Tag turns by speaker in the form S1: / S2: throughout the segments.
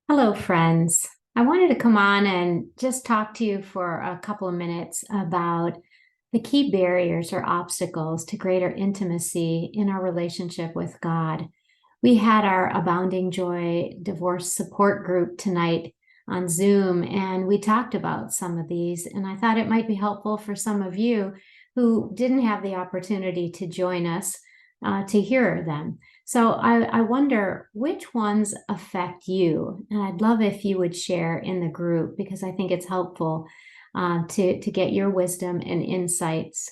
S1: Hello, friends. I wanted to come on and just talk to you for a couple of minutes about the key barriers or obstacles to greater intimacy in our relationship with God. We had our Abounding Joy divorce support group tonight on Zoom, and we talked about some of these. And I thought it might be helpful for some of you who didn't have the opportunity to join us to hear them. So I wonder which ones affect you, and I'd love if you would share in the group because I think it's helpful to get your wisdom and insights.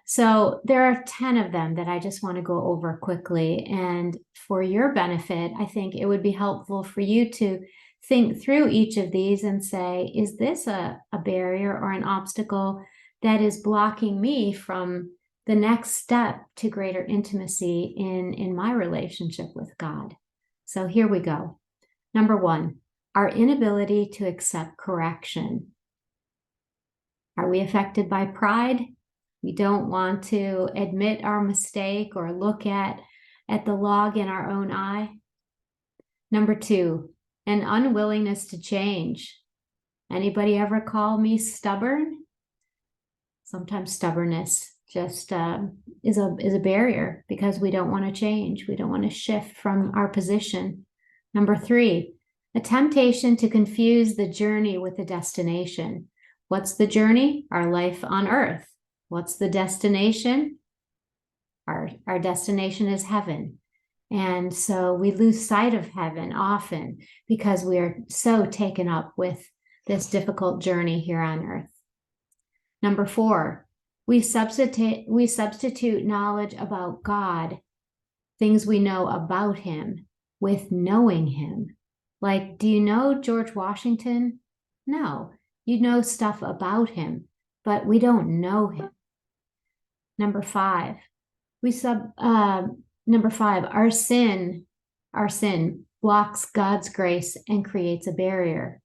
S1: So there are 10 of them that I just want to go over quickly. And for your benefit, I think it would be helpful for you to think through each of these and say, is this a barrier or an obstacle that is blocking me from the next step to greater intimacy in my relationship with God? So here we go. Number one, our inability to accept correction. Are we affected by pride? We don't want to admit our mistake or look at the log in our own eye. Number two, an unwillingness to change. Anybody ever call me stubborn? Sometimes stubbornness just is a barrier because we don't want to change. We don't want to shift from our position. Number three, a temptation to confuse the journey with the destination. What's the journey? Our life on earth. What's the destination? Our destination is heaven. And so we lose sight of heaven often because we are so taken up with this difficult journey here on earth. Number four, we substitute knowledge about God, things we know about him, with knowing him. Like, do you know George Washington? No, you know stuff about him, but we don't know him. Number five, our sin blocks God's grace and creates a barrier.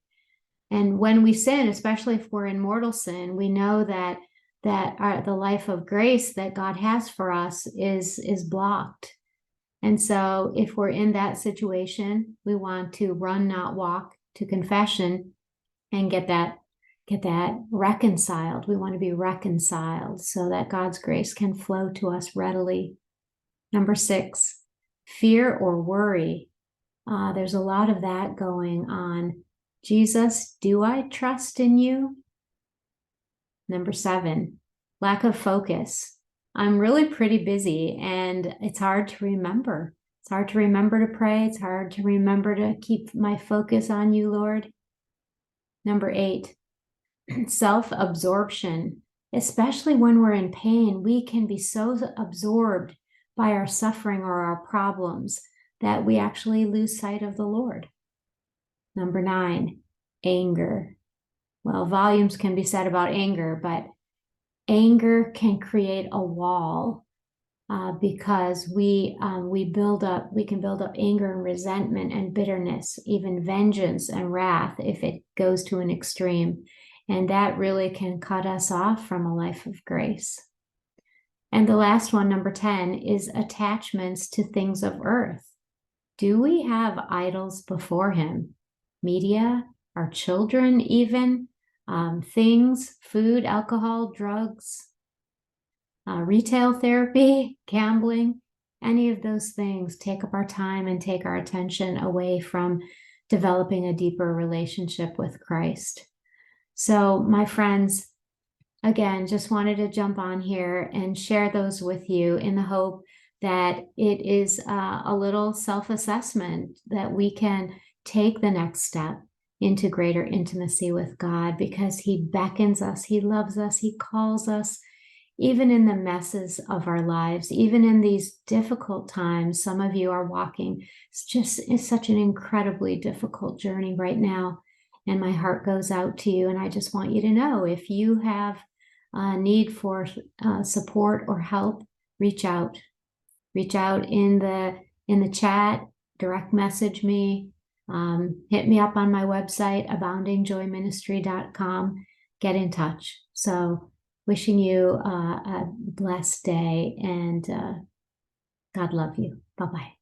S1: And when we sin, especially if we're in mortal sin, we know that the life of grace that God has for us is blocked. And so if we're in that situation, we want to run, not walk, to confession and get that reconciled. We want to be reconciled so that God's grace can flow to us readily. Number six, fear or worry. There's a lot of that going on. Jesus, do I trust in you? Number seven, lack of focus. I'm really pretty busy and it's hard to remember. It's hard to remember to pray. It's hard to remember to keep my focus on you, Lord. Number eight, self-absorption. Especially when we're in pain, we can be so absorbed by our suffering or our problems that we actually lose sight of the Lord. Number nine, anger. Well, volumes can be said about anger, but anger can create a wall because we can build up anger and resentment and bitterness, even vengeance and wrath if it goes to an extreme. And that really can cut us off from a life of grace. And the last one, number 10, is attachments to things of earth. Do we have idols before him? Media, our children even, things, food, alcohol, drugs, retail therapy, gambling, any of those things take up our time and take our attention away from developing a deeper relationship with Christ. So, my friends, again, just wanted to jump on here and share those with you in the hope that it is a little self-assessment that we can take the next step into greater intimacy with God because he beckons us, he loves us, he calls us, even in the messes of our lives, even in these difficult times. Some of you are walking. It's such an incredibly difficult journey right now. And my heart goes out to you. And I just want you to know if you have a need for support or help, reach out. Reach out in the chat, direct message me, hit me up on my website, aboundingjoyministry.com. Get in touch. So wishing you a blessed day and God love you. Bye-bye.